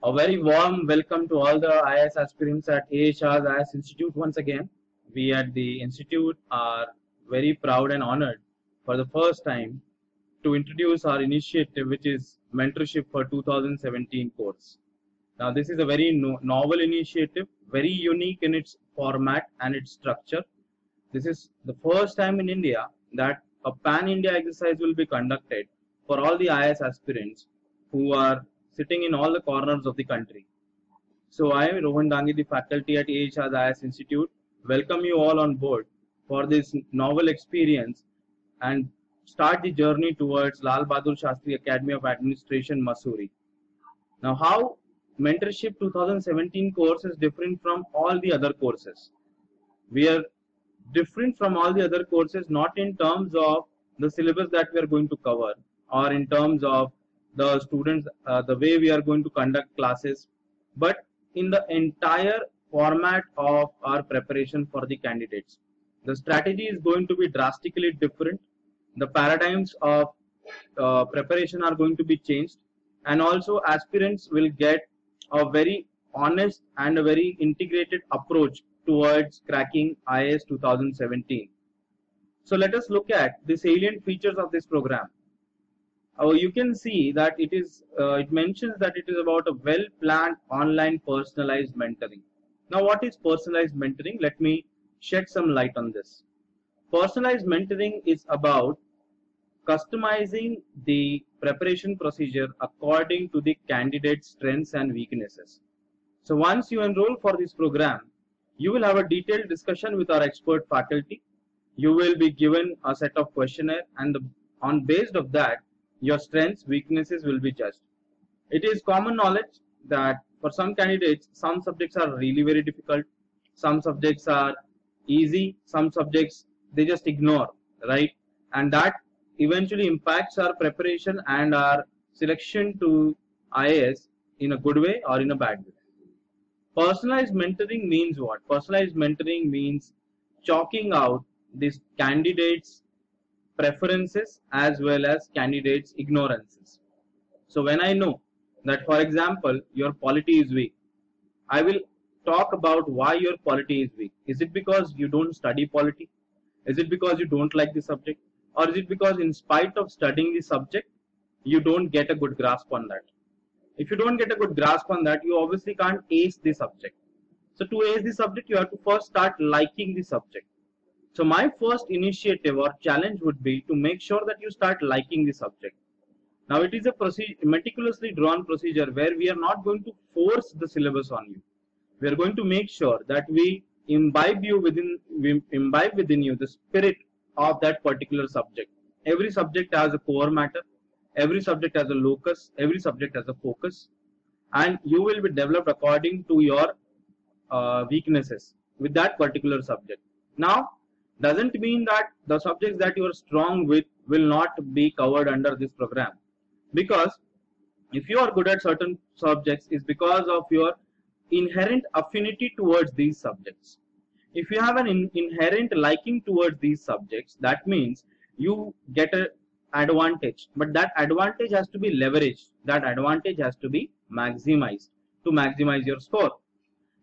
A very warm welcome to all the IAS aspirants at AHR's IAS Institute once again. We at the Institute are very proud and honored for the first time to introduce our initiative, which is Mentorship for 2017 course. Now, this is a very novel initiative, very unique in its format and its structure. This is the first time in India that a pan-India exercise will be conducted for all the IAS aspirants who are sitting in all the corners of the country. So I am Rohan Dangi, the faculty at AHR's IAS Institute. Welcome you all on board for this novel experience and start the journey towards Lal Bahadur Shastri Academy of Administration, Mussoorie. Now, how Mentorship 2017 course is different from all the other courses? We are different from all the other courses not in terms of the syllabus that we are going to cover or in terms of the students, the way we are going to conduct classes, but in the entire format of our preparation for the candidates. The strategy is going to be drastically different. The paradigms of preparation are going to be changed, and also aspirants will get a very honest and a very integrated approach towards cracking IAS 2017. So let us look at the salient features of this program. You can see that it mentions that it is about a well-planned online personalized mentoring. Now, what is personalized mentoring? Let me shed some light on this. Personalized mentoring is about customizing the preparation procedure according to the candidate's strengths and weaknesses. So once you enroll for this program, you will have a detailed discussion with our expert faculty. You will be given a set of questionnaire, and on based of that, your strengths, weaknesses will be judged. It is common knowledge that for some candidates, some subjects are really very difficult, some subjects are easy, some subjects they just ignore, right? And that eventually impacts our preparation and our selection to IAS in a good way or in a bad way. Personalized mentoring means what? Personalized mentoring means chalking out this candidates' preferences as well as candidates' ignorances. So when I know that, for example, your polity is weak, I will talk about why your polity is weak. Is it because you don't study polity? Is it because you don't like the subject? Or is it because in spite of studying the subject, you don't get a good grasp on that? If you don't get a good grasp on that, you obviously can't ace the subject. So to ace the subject, you have to first start liking the subject. So my first initiative or challenge would be to make sure that you start liking the subject. Now it is a meticulously drawn procedure where we are not going to force the syllabus on you. We are going to make sure that we imbibe within you the spirit of that particular subject. Every subject has a core matter, every subject has a locus, every subject has a focus, and you will be developed according to your weaknesses with that particular subject. Now, doesn't mean that the subjects that you are strong with will not be covered under this program, because if you are good at certain subjects, it's because of your inherent affinity towards these subjects. If you have an inherent liking towards these subjects, that means you get an advantage, but that advantage has to be leveraged, that advantage has to be maximized to maximize your score.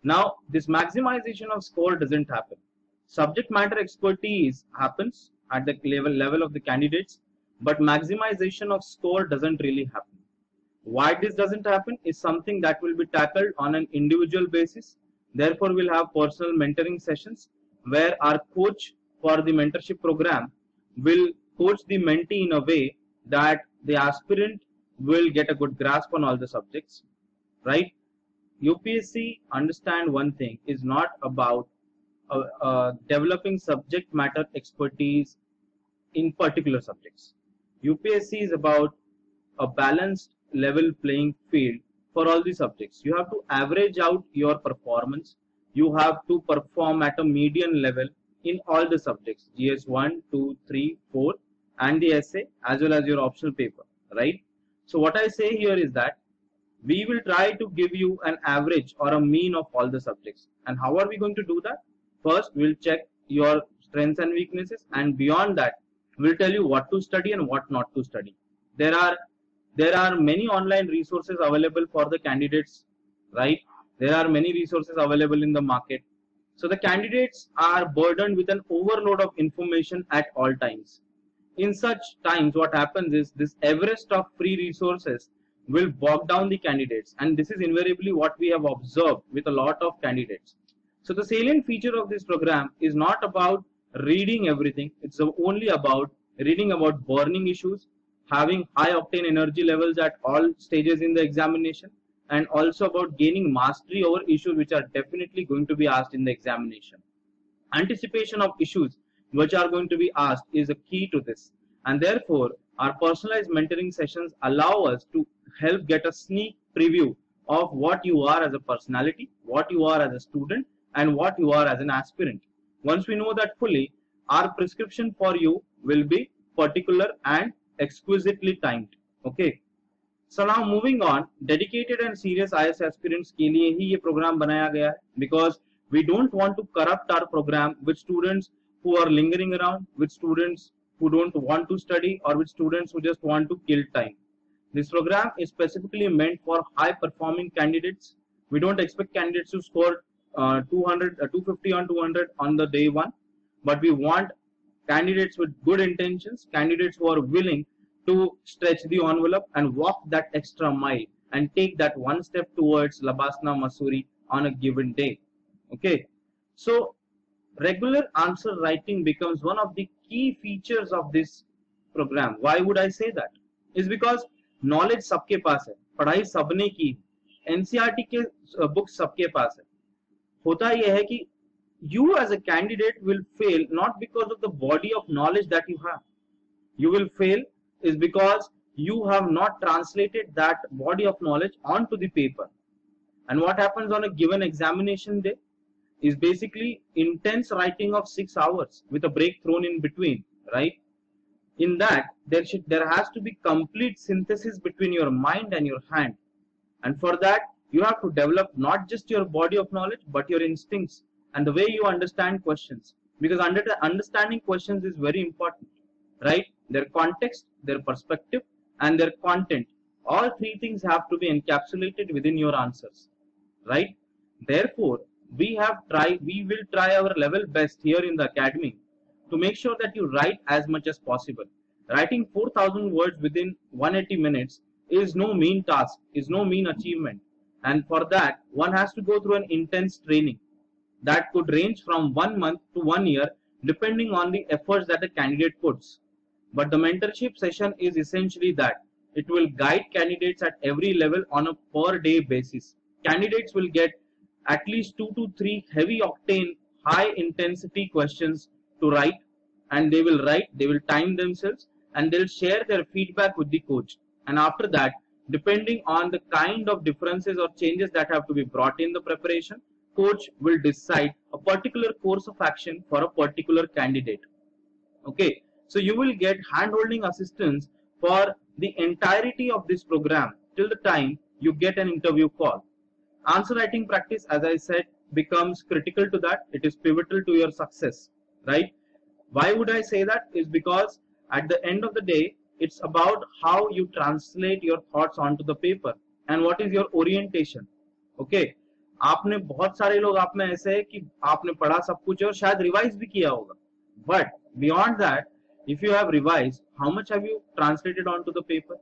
Now, this maximization of score doesn't happen. Subject matter expertise happens at the level of the candidates, but maximization of score doesn't really happen. Why this doesn't happen is something that will be tackled on an individual basis. Therefore, we'll have personal mentoring sessions where our coach for the mentorship program will coach the mentee in a way that the aspirant will get a good grasp on all the subjects, right? UPSC, understand one thing, is not about developing subject matter expertise in particular subjects. UPSC is about a balanced level playing field for all the subjects. You have to average out your performance. You have to perform at a median level in all the subjects, GS 1, 2, 3, 4, and the essay as well as your optional paper, right? So what I say here is that we will try to give you an average or a mean of all the subjects. And how are we going to do that? First, we'll check your strengths and weaknesses, and beyond that, we'll tell you what to study and what not to study. There are many online resources available for the candidates right? There are many resources available in the market. So the candidates are burdened with an overload of information at all times. In such times, what happens is this Everest of free resources will bog down the candidates, and this is invariably what we have observed with a lot of candidates. So the salient feature of this program is not about reading everything. It's only about reading about burning issues, having high octane energy levels at all stages in the examination, and also about gaining mastery over issues which are definitely going to be asked in the examination. Anticipation of issues which are going to be asked is a key to this, and therefore our personalized mentoring sessions allow us to help get a sneak preview of what you are as a personality, what you are as a student, and what you are as an aspirant. Once we know that fully, our prescription for you will be particular and exquisitely timed. Okay. So now moving on, dedicated and serious IAS aspirants के लिए ही ये program बनाया गया है, because we don't want to corrupt our program with students who are lingering around, with students who don't want to study, or with students who just want to kill time. This program is specifically meant for high performing candidates. We don't expect candidates to score 250 on 200 on the day one, but we want candidates with good intentions, candidates who are willing to stretch the envelope and walk that extra mile and take that one step towards Labasna Masuri on a given day. Okay, so regular answer writing becomes one of the key features of this program. Why would I say that? Is because knowledge सबके पास है, पढ़ाई सबने की, NCERT के books सबके पास है. होता यह है कि you as a candidate will fail not because of the body of knowledge that you have. You will fail is because you have not translated that body of knowledge onto the paper. And what happens on a given examination day is basically intense writing of 6 hours with a break thrown in between, right? In that, there has to be complete synthesis between your mind and your hand. And for that, you have to develop not just your body of knowledge, but your instincts and the way you understand questions. Because understanding questions is very important, right? Their context, their perspective, and their content. All three things have to be encapsulated within your answers, right? Therefore, we will try our level best here in the academy to make sure that you write as much as possible. Writing 4,000 words within 180 minutes is no mean task, is no mean achievement. And for that, one has to go through an intense training that could range from 1 month to 1 year, depending on the efforts that the candidate puts. But the mentorship session is essentially that. It will guide candidates at every level on a per day basis. Candidates will get at least 2 to 3 heavy octane, high intensity questions to write, and they will time themselves, and they'll share their feedback with the coach. And after that, depending on the kind of differences or changes that have to be brought in the preparation, coach will decide a particular course of action for a particular candidate. Okay, so you will get hand-holding assistance for the entirety of this program till the time you get an interview call. Answer writing practice, as I said, becomes critical to that. It is pivotal to your success, right? Why would I say that? Is because at the end of the day, it's about how you translate your thoughts onto the paper and what is your orientation. Okay, आपने बहुत सारे लोग आप में ऐसे है कि आपने पढ़ा सब कुछ और शायद रिवाइज भी किया होगा, but beyond that, if you have revised, how much have you translated onto the paper?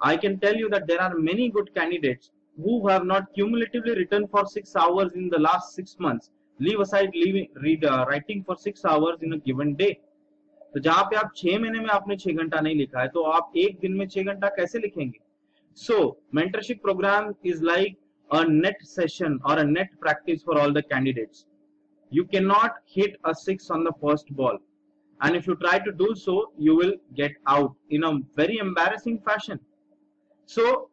I can tell you that there are many good candidates who have not cumulatively written for 6 hours in the last 6 months. Leave aside writing for 6 hours in a given day. तो जहां पे आप 6 महीने में आपने 6 घंटा नहीं लिखा है, तो आप एक दिन में 6 घंटा कैसे लिखेंगे? So mentorship program is like a net session or a net practice for all the candidates. You cannot hit a 6 on the first ball, and if you try to do so, you will get out in a very embarrassing fashion. So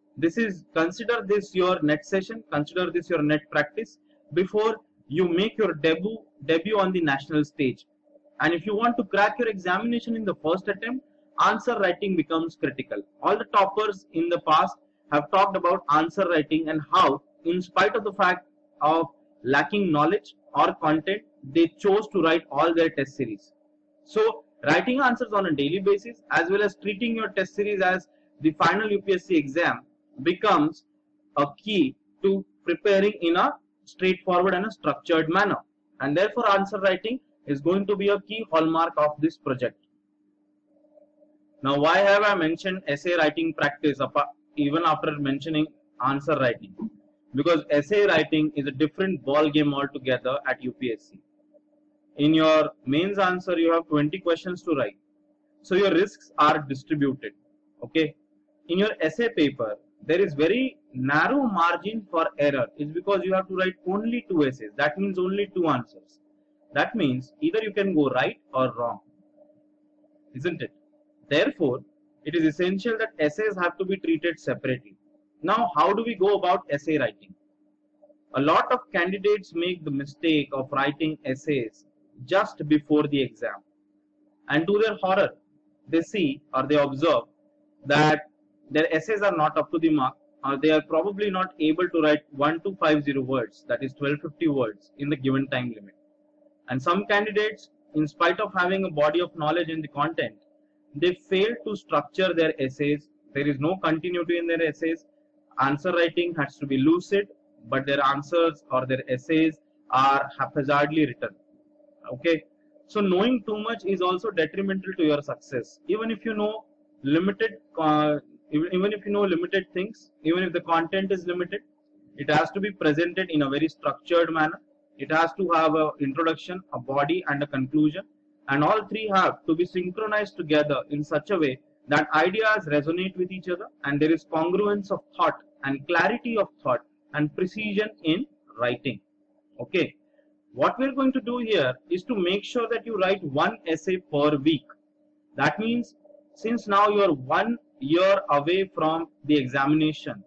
consider this your net session, consider this your net practice before you make your debut on the national stage. And if you want to crack your examination in the first attempt, answer writing becomes critical. All the toppers in the past have talked about answer writing and how, in spite of the fact of lacking knowledge or content, they chose to write all their test series. So writing answers on a daily basis as well as treating your test series as the final UPSC exam becomes a key to preparing in a straightforward and a structured manner. And therefore answer writing is going to be a key hallmark of this project. Now, why have I mentioned essay writing practice even after mentioning answer writing? Because essay writing is a different ball game altogether at UPSC. In your mains answer, you have 20 questions to write. So your risks are distributed. Okay. In your essay paper, there is very narrow margin for error. It's because you have to write only 2 essays. That means only 2 answers. That means either you can go right or wrong. Isn't it? Therefore, it is essential that essays have to be treated separately. Now, how do we go about essay writing? A lot of candidates make the mistake of writing essays just before the exam. And to their horror, they see or they observe that their essays are not up to the mark, or they are probably not able to write 1250 words, that is 1250 words in the given time limit. And some candidates, in spite of having a body of knowledge in the content, they fail to structure their essays. There is no continuity in their essays. Answer writing has to be lucid, but their answers or their essays are haphazardly written. Okay, so knowing too much is also detrimental to your success. Even if you know limited things, even if the content is limited, it has to be presented in a very structured manner. It has to have an introduction, a body, and a conclusion, and all three have to be synchronized together in such a way that ideas resonate with each other and there is congruence of thought and clarity of thought and precision in writing. Okay, what we're going to do here is to make sure that you write 1 essay per week. That means since now you are 1 year away from the examination,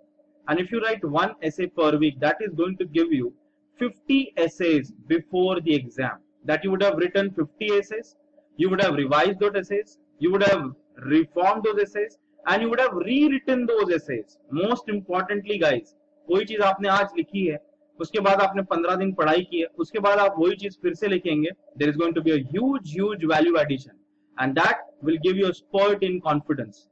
and if you write 1 essay per week, that is going to give you 50 essays before the exam. That you would have written 50 essays, you would have revised those essays, you would have reformed those essays, and you would have rewritten those essays. Most importantly guys, कोई चीज आपने आज लिखी है, उसके बाद आपने 15 दिन पढ़ाई की है, उसके बाद आप वही चीज फिर से लिखेंगे, there is going to be a huge value addition, and that will give you a spurt in confidence.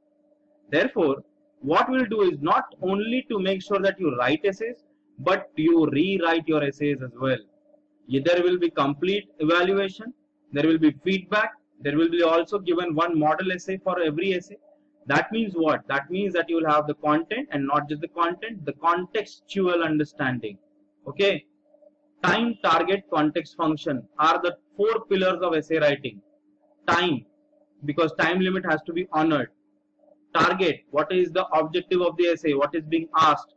Therefore, what we'll do is not only to make sure that you write essays, but you rewrite your essays as well. There will be complete evaluation, there will be feedback, there will be also given 1 model essay for every essay. That means what? That means that you will have the content, and not just the content, the contextual understanding. Okay, time, target, context, function are the 4 pillars of essay writing. Time, because time limit has to be honored. Target, what is the objective of the essay, what is being asked.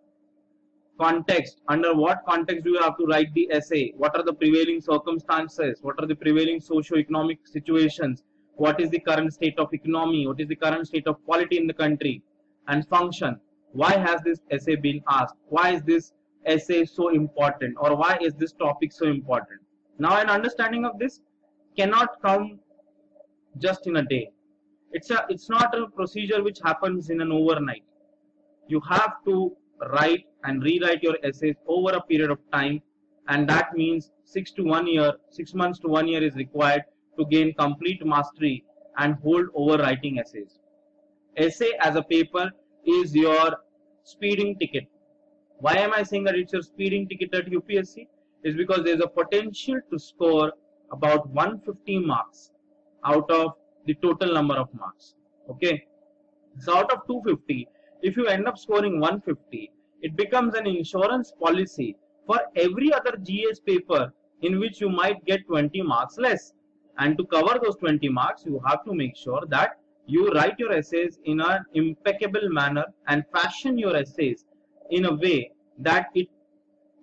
Context, under what context do you have to write the essay, what are the prevailing circumstances, what are the prevailing socio-economic situations, what is the current state of economy, what is the current state of polity in the country. And function, why has this essay been asked, why is this essay so important, or why is this topic so important. Now an understanding of this cannot come just in a day. It's not a procedure which happens in an overnight. You have to write and rewrite your essays over a period of time, and that means 6 months to 1 year is required to gain complete mastery and hold over writing essays. Essay as a paper is your speeding ticket. Why am I saying that it's your speeding ticket at UPSC? Is because there is a potential to score about 150 marks out of the total number of marks. Okay, so out of 250, if you end up scoring 150, it becomes an insurance policy for every other GS paper in which you might get 20 marks less. And to cover those 20 marks, you have to make sure that you write your essays in an impeccable manner and fashion your essays in a way that it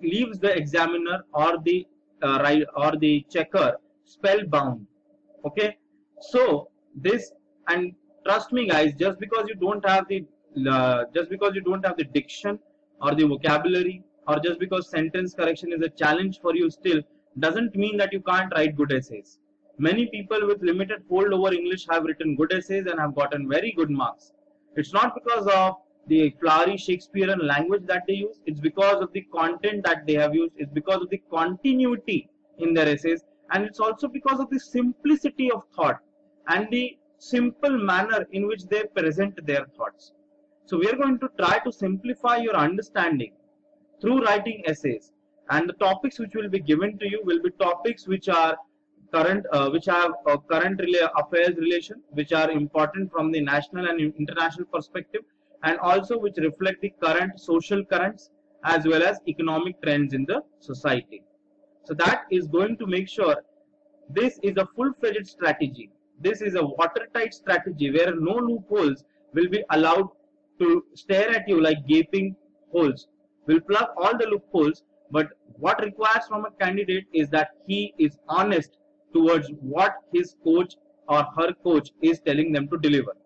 leaves the examiner or the checker spellbound. Okay, so this, and trust me guys, just because you don't have the diction or the vocabulary, or just because sentence correction is a challenge for you still, doesn't mean that you can't write good essays. Many people with limited hold over English have written good essays and have gotten very good marks. It's not because of the flowery Shakespearean language that they use, it's because of the content that they have used, it's because of the continuity in their essays, and it's also because of the simplicity of thought and the simple manner in which they present their thoughts. So we are going to try to simplify your understanding through writing essays. And the topics which will be given to you will be topics which are current, which have a current affairs relation, which are important from the national and international perspective, and also which reflect the current social currents as well as economic trends in the society. So that is going to make sure this is a full-fledged strategy. This is a watertight strategy where no loopholes will be allowed to stare at you like gaping holes. We'll plug all the loopholes, but what requires from a candidate is that he is honest towards what his coach or her coach is telling them to deliver.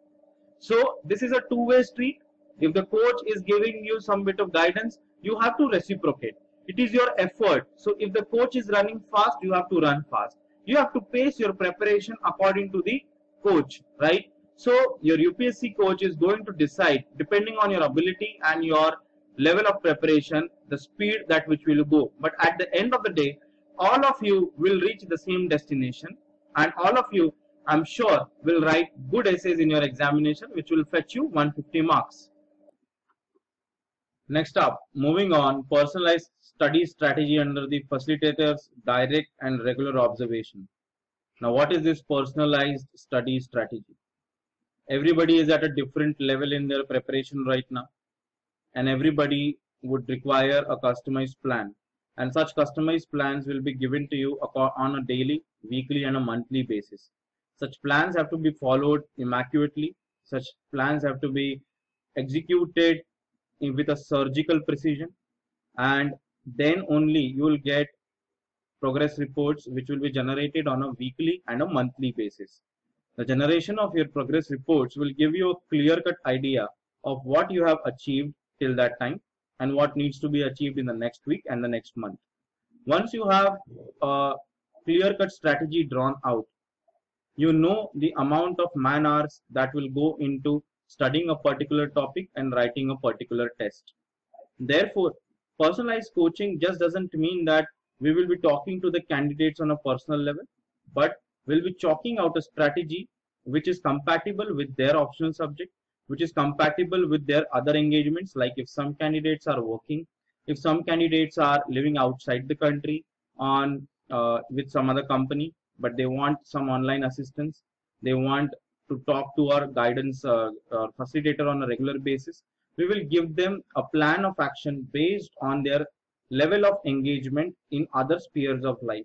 So this is a two-way street. If the coach is giving you some bit of guidance, you have to reciprocate. It is your effort. So if the coach is running fast, you have to run fast. You have to pace your preparation according to the coach, right? So your UPSC coach is going to decide, depending on your ability and your level of preparation, the speed that which will go. But at the end of the day, all of you will reach the same destination, and all of you, I'm sure, will write good essays in your examination, which will fetch you 150 marks. Next up, moving on, personalized study strategy under the facilitator's direct and regular observation. Now, what is this personalized study strategy? Everybody is at a different level in their preparation right now, and everybody would require a customized plan. And such customized plans will be given to you on a daily, weekly, and a monthly basis. Such plans have to be followed immaculately. Such plans have to be executed with a surgical precision, and then only you will get progress reports which will be generated on a weekly and a monthly basis. The generation of your progress reports will give you a clear-cut idea of what you have achieved till that time and what needs to be achieved in the next week and the next month. Once you have a clear-cut strategy drawn out, you know the amount of man hours that will go into studying a particular topic and writing a particular test. Therefore, personalized coaching just doesn't mean that we will be talking to the candidates on a personal level, but we'll be chalking out a strategy which is compatible with their optional subject, which is compatible with their other engagements. Like if some candidates are working, if some candidates are living outside the country on with some other company, but they want some online assistance, they want to talk to our guidance facilitator on a regular basis, we will give them a plan of action based on their level of engagement in other spheres of life.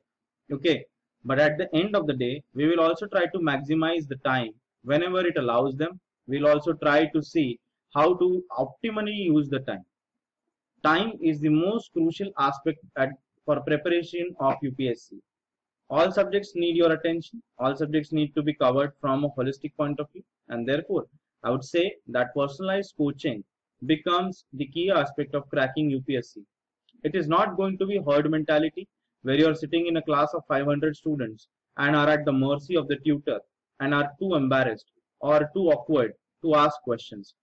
Okay, but at the end of the day, we will also try to maximize the time whenever it allows them. We'll also try to see how to optimally use the time. Time is the most crucial aspect for preparation of UPSC. All subjects need your attention. All subjects need to be covered from a holistic point of view. And therefore, I would say that personalized coaching becomes the key aspect of cracking UPSC. It is not going to be herd mentality where you are sitting in a class of 500 students and are at the mercy of the tutor and are too embarrassed or too awkward to ask questions.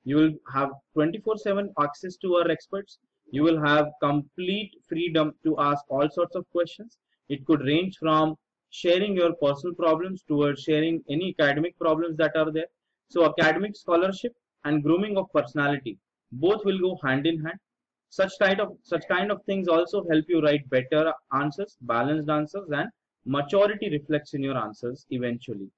You will have 24/7 access to our experts. You will have complete freedom to ask all sorts of questions. It could range from sharing your personal problems towards sharing any academic problems that are there. So academic scholarship and grooming of personality, both will go hand in hand. Such kind of things also help you write better answers, balanced answers, and maturity reflects in your answers eventually.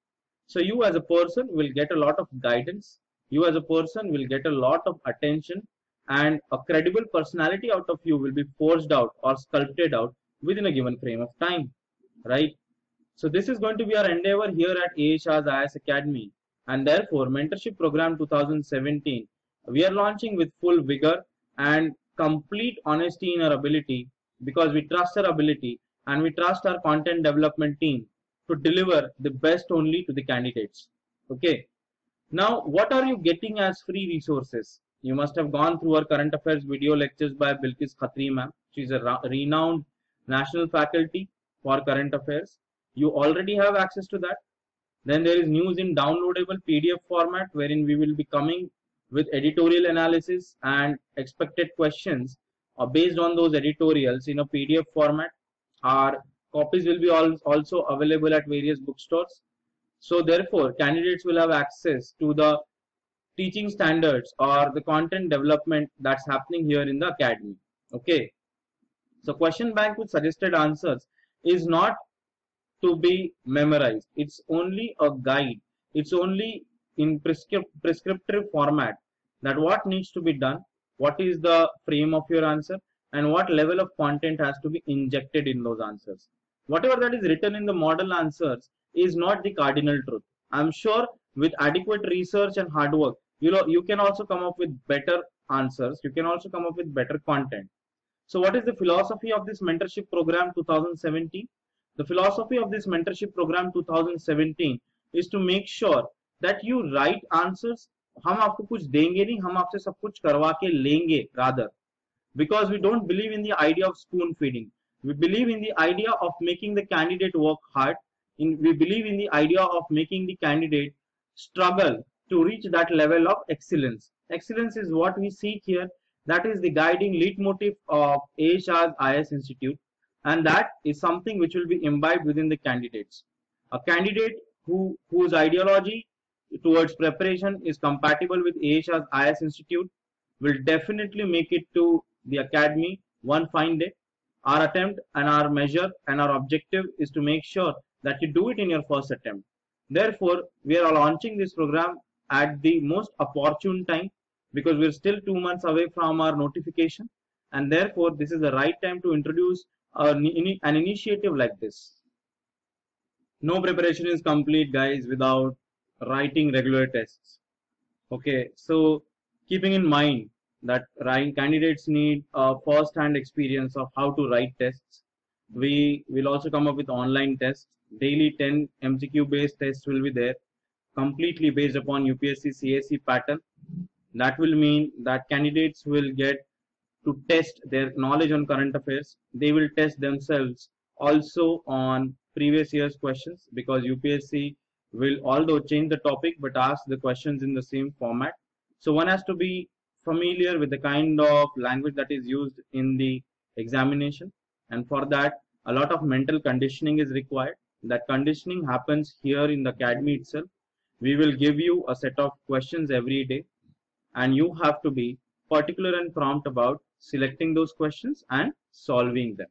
So you as a person will get a lot of guidance. You as a person will get a lot of attention, and a credible personality out of you will be forged out or sculpted out within a given frame of time, right? So this is going to be our endeavor here at AHR's IAS Academy, and therefore Mentorship Program 2017, we are launching with full vigor and complete honesty in our ability, because we trust our ability and we trust our content development team to deliver the best only to the candidates. Okay. Now, what are you getting as free resources? You must have gone through our current affairs video lectures by Bilkis Khatri ma'am. She is a renowned national faculty for current affairs. You already have access to that. Then there is news in downloadable PDF format, wherein we will be coming with editorial analysis and expected questions based on those editorials in a PDF format. Our copies will be also available at various bookstores. So therefore, candidates will have access to the teaching standards or the content development that's happening here in the academy. Okay, so question bank with suggested answers is not to be memorized. It's only a guide. It's only in prescriptive format that what needs to be done, what is the frame of your answer, and what level of content has to be injected in those answers. Whatever that is written in the model answers is not the cardinal truth. I'm sure with adequate research and hard work, you can also come up with better answers. You can also come up with better content. So what is the philosophy of this mentorship program 2017? The philosophy of this mentorship program 2017 is to make sure that you write answers. हम आपको कुछ देंगे नहीं, हम आपसे सब कुछ करवा के लेंगे rather, because we don't believe in the idea of spoon feeding. We believe in the idea of making the candidate work hard. We believe in the idea of making the candidate struggle to reach that level of excellence. Excellence is what we seek here. That is the guiding leitmotif of AHR's IS Institute, and that is something which will be imbibed within the candidates. A candidate whose ideology towards preparation is compatible with AHR's IS Institute will definitely make it to the academy one fine day. Our attempt and our measure and our objective is to make sure that you do it in your first attempt. Therefore, we are launching this program at the most opportune time, because we're still 2 months away from our notification, and therefore this is the right time to introduce an initiative like this. No preparation is complete, guys, without writing regular tests. Okay, so keeping in mind that candidates need a first-hand experience of how to write tests, we will also come up with online tests. Daily 10 MCQ based tests will be there, completely based upon UPSC CAC pattern. That will mean that candidates will get to test their knowledge on current affairs. They will test themselves also on previous year's questions, because UPSC will, although change the topic, but ask the questions in the same format. So one has to be familiar with the kind of language that is used in the examination, and for that a lot of mental conditioning is required. That conditioning happens here in the academy itself. We will give you a set of questions every day, and you have to be particular and prompt about selecting those questions and solving them.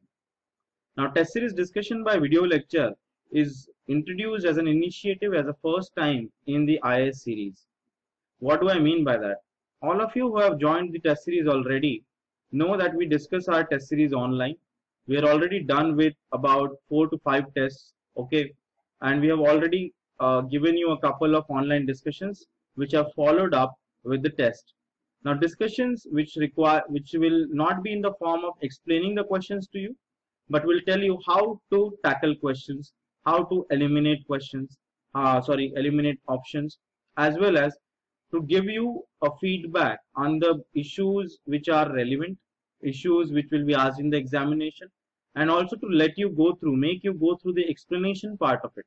Now, test series discussion by video lecture is introduced as an initiative as a first time in the IS series. What do I mean by that? All of you who have joined the test series already know that we discuss our test series online. We are already done with about 4 to 5 tests, okay, and we have already given you a couple of online discussions which are followed up with the test. Now, discussions which will not be in the form of explaining the questions to you, but will tell you how to tackle questions, how to eliminate questions, eliminate options, as well as to give you a feedback on the issues which are relevant, issues which will be asked in the examination, and also to let you go through, make you go through the explanation part of it.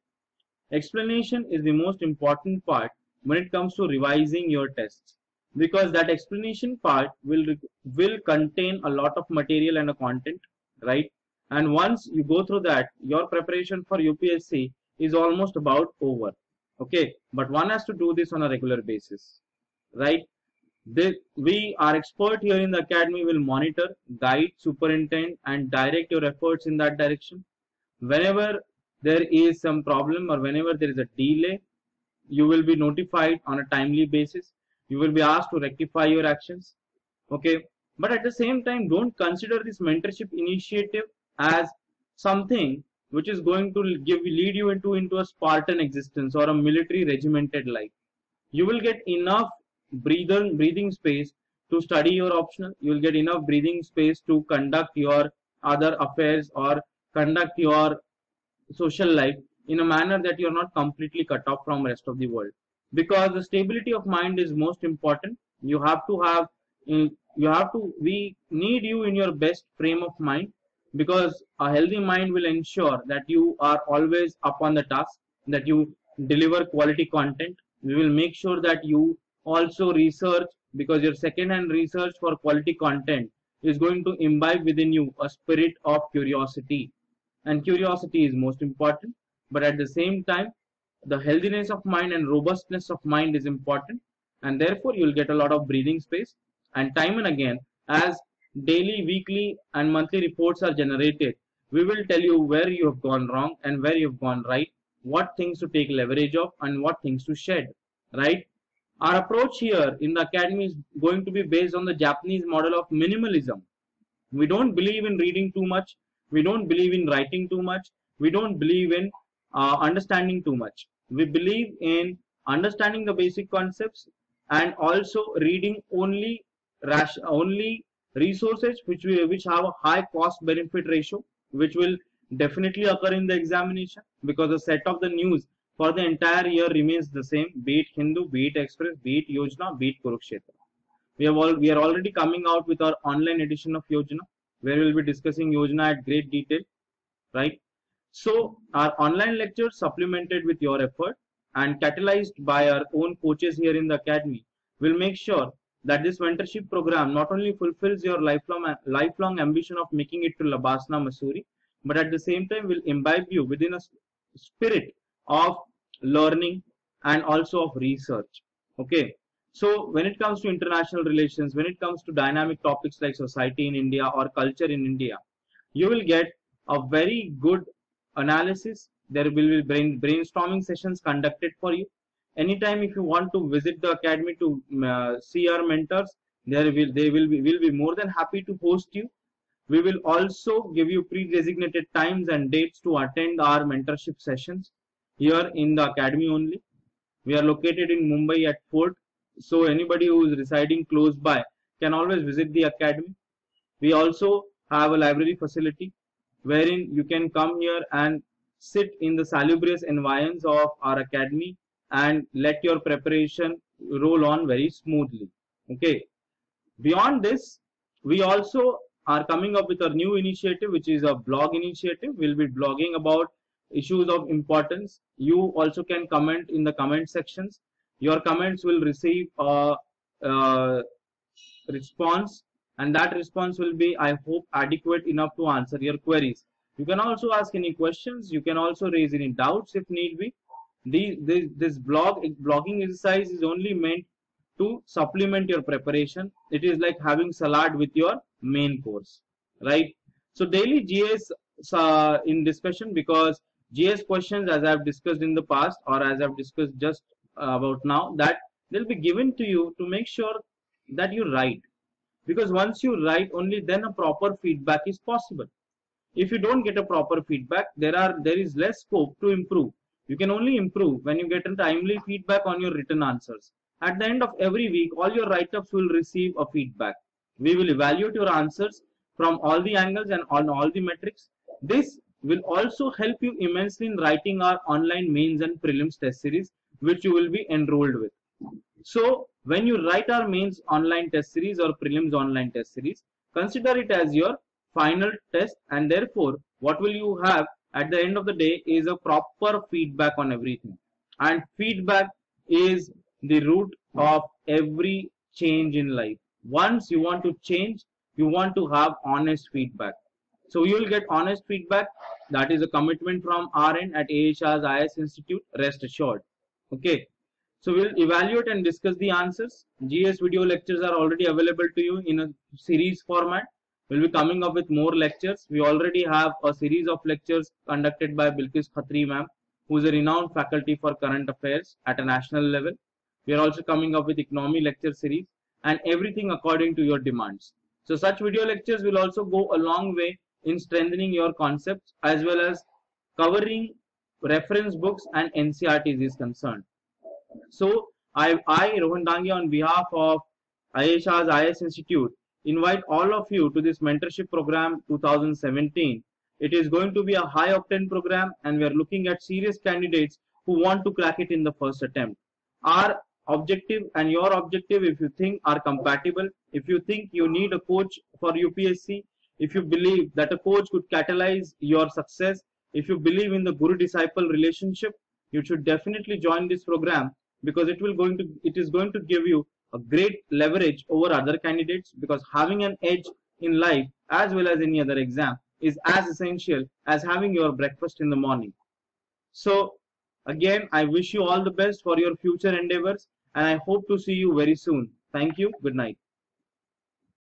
Explanation is the most important part when it comes to revising your tests, because that explanation part will contain a lot of material and a content, right? And once you go through that, your preparation for UPSC is almost about over, okay? But one has to do this on a regular basis, right? We are expert here in the academy will monitor, guide, superintend, and direct your efforts in that direction. Whenever there is some problem or whenever there is a delay, you will be notified on a timely basis. You will be asked to rectify your actions, okay? But at the same time, don't consider this mentorship initiative as something which is going to lead you into a Spartan existence or a military regimented life. You will get enough breathing space to study your optional. You will get enough breathing space to conduct your other affairs or conduct your social life in a manner that you are not completely cut off from rest of the world, because the stability of mind is most important. We need you in your best frame of mind, because a healthy mind will ensure that you are always up on the task, that you deliver quality content. We will make sure that you also research, because your second-hand research for quality content is going to imbibe within you a spirit of curiosity, and curiosity is most important. But at the same time, the healthiness of mind and robustness of mind is important, and therefore you will get a lot of breathing space. And time and again, as daily, weekly and monthly reports are generated. We will tell you where you have gone wrong and where you have gone right, what things to take leverage of and what things to shed, right? Our approach here in the academy is going to be based on the Japanese model of minimalism. We don't believe in reading too much. We don't believe in writing too much. We don't believe in understanding too much. We believe in understanding the basic concepts and also reading only resources which have a high cost benefit ratio, which will definitely occur in the examination, because the set of the news for the entire year remains the same, be it Hindu, be it Express, be it Yojana, be it Kurukshetra. We are already coming out with our online edition of Yojana, where we'll be discussing Yojana at great detail, right? So our online lectures, supplemented with your effort and catalyzed by our own coaches here in the academy, will make sure that this mentorship program not only fulfills your lifelong ambition of making it to Labasana, Mussoorie, but at the same time will imbibe you within a spirit of learning and also of research. Okay. So when it comes to international relations, when it comes to dynamic topics like society in India or culture in India, you will get a very good analysis. There will be brainstorming sessions conducted for you. Anytime if you want to visit the academy to see our mentors, they will be more than happy to host you. We will also give you pre-designated times and dates to attend our mentorship sessions here in the academy only. We are located in Mumbai at Fort. So anybody who is residing close by can always visit the academy. We also have a library facility wherein you can come here and sit in the salubrious environs of our academy and let your preparation roll on very smoothly. Okay. Beyond this, we also are coming up with a new initiative, which is a blog initiative. We'll be blogging about issues of importance. You also can comment in the comment sections. Your comments will receive a response, and that response will be, I hope, adequate enough to answer your queries. You can also ask any questions. You can also raise any doubts if need be. This blogging exercise is only meant to supplement your preparation. It is like having salad with your main course, right? So daily GS in discussion, because GS questions, as I've discussed in the past or as I've discussed just about now, that they'll be given to you to make sure that you write, because once you write, only then a proper feedback is possible. If you don't get a proper feedback, there is less scope to improve. You can only improve when you get a timely feedback on your written answers. At the end of every week, all your write-ups will receive a feedback. We will evaluate your answers from all the angles and on all the metrics. This will also help you immensely in writing our online mains and prelims test series, which you will be enrolled with. So when you write our mains online test series or prelims online test series, consider it as your final test, and therefore what will you have at the end of the day is a proper feedback on everything. And feedback is the root of every change in life. Once you want to change, you want to have honest feedback. So you will get honest feedback. That is a commitment from our end at AHR's IS Institute, rest assured. Okay. So we'll evaluate and discuss the answers. GS video lectures are already available to you in a series format. We'll be coming up with more lectures. We already have a series of lectures conducted by Bilkis Khatri ma'am, who is a renowned faculty for current affairs at a national level. We are also coming up with economy lecture series, and everything according to your demands. So such video lectures will also go a long way in strengthening your concepts as well as covering reference books and NCERTs is concerned. So I Rohan Dangia, on behalf of IHR's IS Institute, invite all of you to this mentorship program 2017. It is going to be a high octane program, and we are looking at serious candidates who want to crack it in the first attempt. Our objective and your objective, if you think, are compatible, if you think you need a coach for UPSC, if you believe that a coach could catalyze your success, if you believe in the guru-disciple relationship, you should definitely join this program, because it is going to give you a great leverage over other candidates, because having an edge in life as well as any other exam is as essential as having your breakfast in the morning. So again, I wish you all the best for your future endeavors, and I hope to see you very soon. Thank you. Good night.